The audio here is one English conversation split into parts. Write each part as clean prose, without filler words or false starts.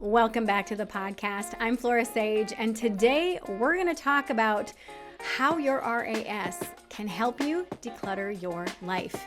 Welcome back to the podcast. I'm Flora Sage, and today we're going to talk about how your RAS can help you declutter your life.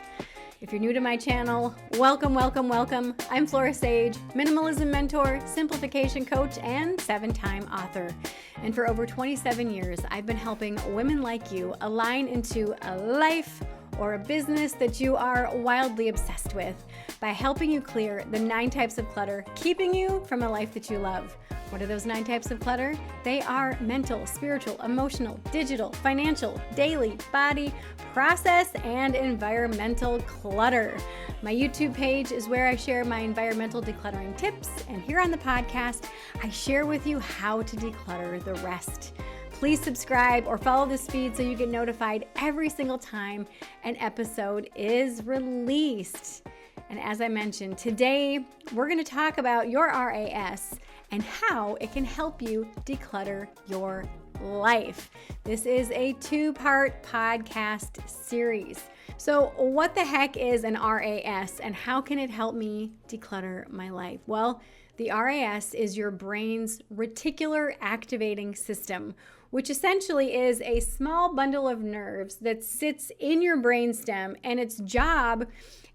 If you're new to my channel, welcome. I'm Flora Sage, minimalism mentor, simplification coach, and 7-time author. And for over 27 years, I've been helping women like you align into a life or a business that you are wildly obsessed with by helping you clear the 9 types of clutter, keeping you from a life that you love. What are those 9 types of clutter? They are mental, spiritual, emotional, digital, financial, daily, body, process, and environmental clutter. My YouTube page is where I share my environmental decluttering tips, and here on the podcast, I share with you how to declutter the rest. Please subscribe or follow this feed so you get notified every single time an episode is released. And as I mentioned, today we're going to talk about your RAS and how it can help you declutter your life. This is a 2-part podcast series. So what the heck is an RAS and how can it help me declutter my life? Well, the RAS is your brain's Reticular Activating System, which essentially is a small bundle of nerves that sits in your brainstem, and its job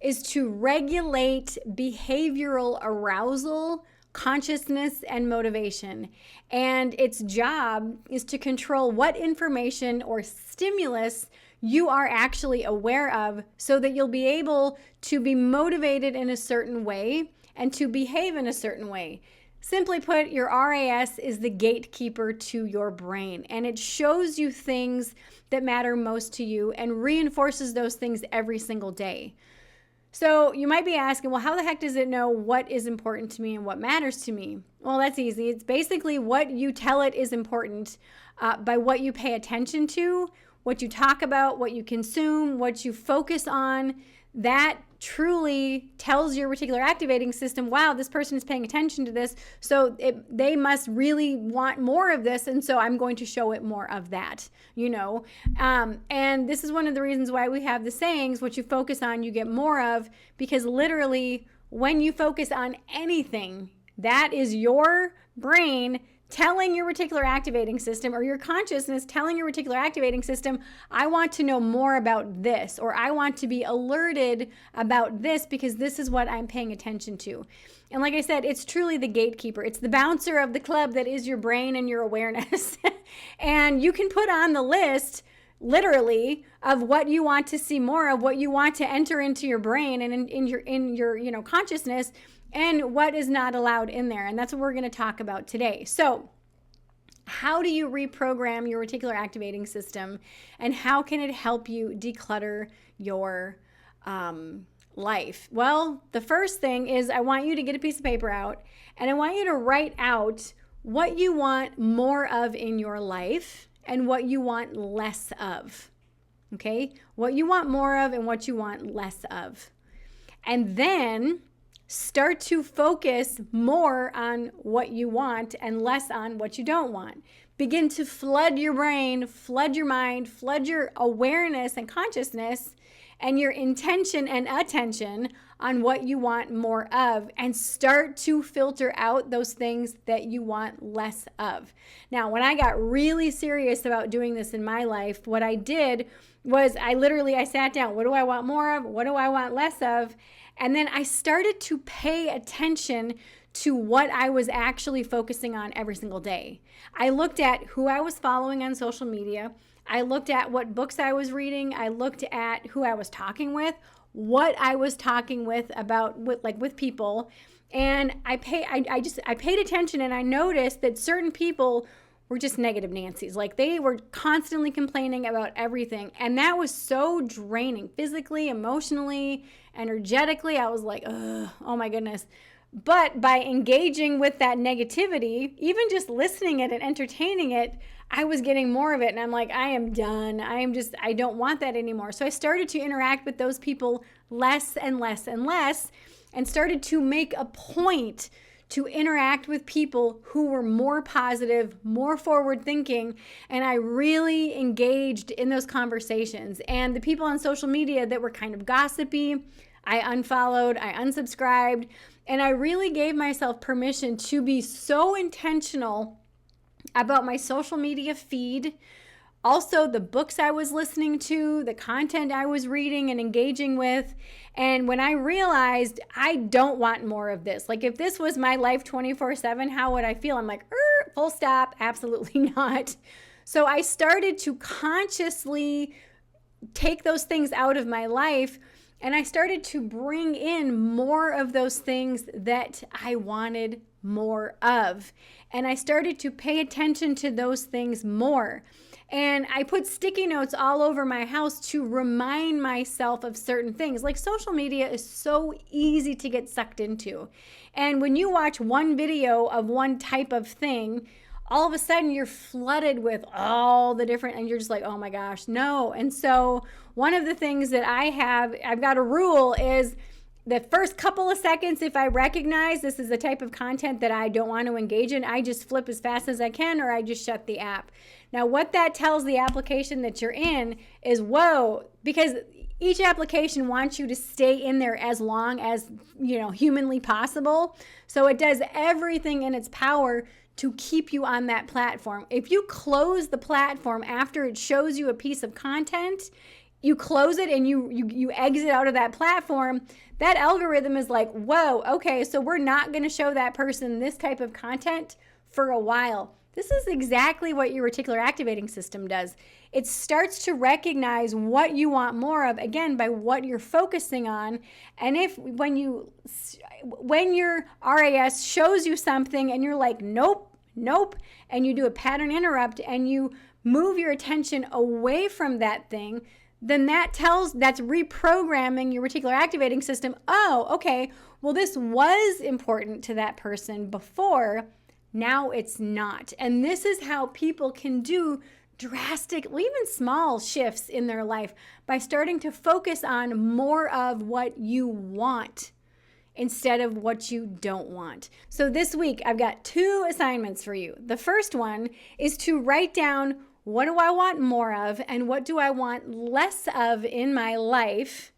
is to regulate behavioral arousal, consciousness, and motivation. And its job is to control what information or stimulus you are actually aware of so that you'll be able to be motivated in a certain way and to behave in a certain way. Simply put, your RAS is the gatekeeper to your brain, and it shows you things that matter most to you and reinforces those things every single day. So you might be asking, well, how the heck does it know what is important to me and what matters to me? Well, that's easy. It's basically what you tell it is important by what you pay attention to, what you talk about, what you consume, what you focus on. That truly tells your reticular activating system, wow, this person is paying attention to this, so they must really want more of this, and so I'm going to show it more of that, and this is one of the reasons why we have the sayings, what you focus on, you get more of, because literally when you focus on anything, that is your brain telling your reticular activating system, or your consciousness telling your reticular activating system, I want to know more about this, or I want to be alerted about this because this is what I'm paying attention to. And like I said, it's truly the gatekeeper. It's the bouncer of the club that is your brain and your awareness. And you can put on the list literally of what you want to see more of, what you want to enter into your brain and in your consciousness, and what is not allowed in there. And that's what we're going to talk about today. So how do you reprogram your reticular activating system, and how can it help you declutter your life? Well, the first thing is I want you to get a piece of paper out, and I want you to write out what you want more of in your life and what you want less of. Okay? What you want more of and what you want less of. And then start to focus more on what you want and less on what you don't want. Begin to flood your brain, flood your mind, flood your awareness and consciousness and your intention and attention on what you want more of, and start to filter out those things that you want less of. Now, when I got really serious about doing this in my life, what I did was I sat down, what do I want more of? What do I want less of? And then I started to pay attention to what I was actually focusing on every single day. I looked at who I was following on social media. I looked at what books I was reading. I looked at who I was talking with, what I was talking with about with people. And I paid attention, and I noticed that certain people were just negative Nancy's. Like, they were constantly complaining about everything. And that was so draining physically, emotionally, energetically. I was like, ugh, oh my goodness. But by engaging with that negativity, even just listening it and entertaining it, I was getting more of it. And I'm like, I am done. I don't want that anymore. So I started to interact with those people less and less and less, and started to make a point to interact with people who were more positive, more forward thinking, and I really engaged in those conversations. And the people on social media that were kind of gossipy, I unfollowed, I unsubscribed, And I really gave myself permission to be so intentional about my social media feed, also the books I was listening to, the content I was reading and engaging with. And when I realized I don't want more of this, like if this was my life 24/7, how would I feel? I'm like, full stop, absolutely not. So I started to consciously take those things out of my life, and I started to bring in more of those things that I wanted more of. And I started to pay attention to those things more. And I put sticky notes all over my house to remind myself of certain things. Like social media is so easy to get sucked into. And when you watch one video of one type of thing, all of a sudden you're flooded with all the different, and you're just like, oh my gosh, no. And so one of the things that I've got a rule is the first couple of seconds, if I recognize this is the type of content that I don't want to engage in, I just flip as fast as I can, or I just shut the app. Now, what that tells the application that you're in is, whoa, because each application wants you to stay in there as long as, humanly possible. So it does everything in its power to keep you on that platform. If you close the platform after it shows you a piece of content, you close it and you exit out of that platform, that algorithm is like, whoa, okay, so we're not going to show that person this type of content for a while. This is exactly what your reticular activating system does. It starts to recognize what you want more of, again, by what you're focusing on. And when your RAS shows you something and you're like, nope, and you do a pattern interrupt and you move your attention away from that thing, then that's reprogramming your reticular activating system. Oh, okay, well, this was important to that person before. Now it's not. And this is how people can do drastic, even small shifts in their life by starting to focus on more of what you want instead of what you don't want. So this week, I've got 2 assignments for you. The first one is to write down, what do I want more of and what do I want less of in my life?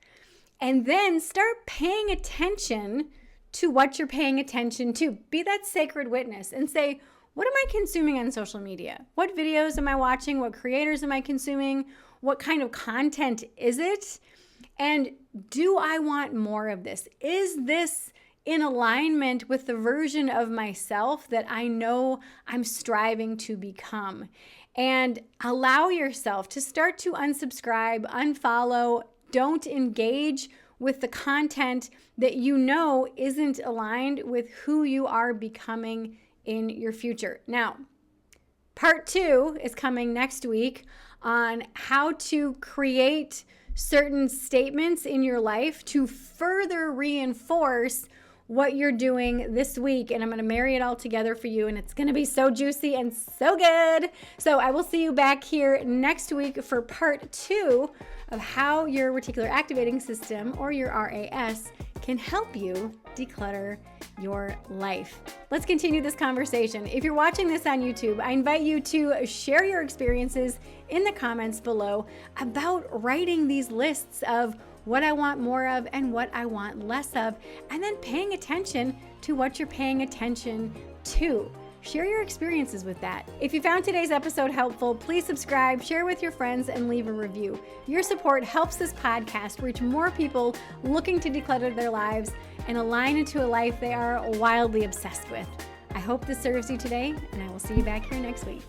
And then start paying attention to what you're paying attention to. Be that sacred witness and say, what am I consuming on social media? What videos am I watching? What creators am I consuming? What kind of content is it? And do I want more of this? Is this in alignment with the version of myself that I know I'm striving to become? And allow yourself to start to unsubscribe, unfollow, don't engage with the content that you know isn't aligned with who you are becoming in your future. Now, part 2 is coming next week on how to create certain statements in your life to further reinforce what you're doing this week. And I'm going to marry it all together for you. And it's going to be so juicy and so good. So I will see you back here next week for part 2 of how your reticular activating system, or your RAS, can help you declutter your life. Let's continue this conversation. If you're watching this on YouTube, I invite you to share your experiences in the comments below about writing these lists of what I want more of and what I want less of, and then paying attention to what you're paying attention to. Share your experiences with that. If you found today's episode helpful, please subscribe, share with your friends, and leave a review. Your support helps this podcast reach more people looking to declutter their lives and align into a life they are wildly obsessed with. I hope this serves you today, and I will see you back here next week.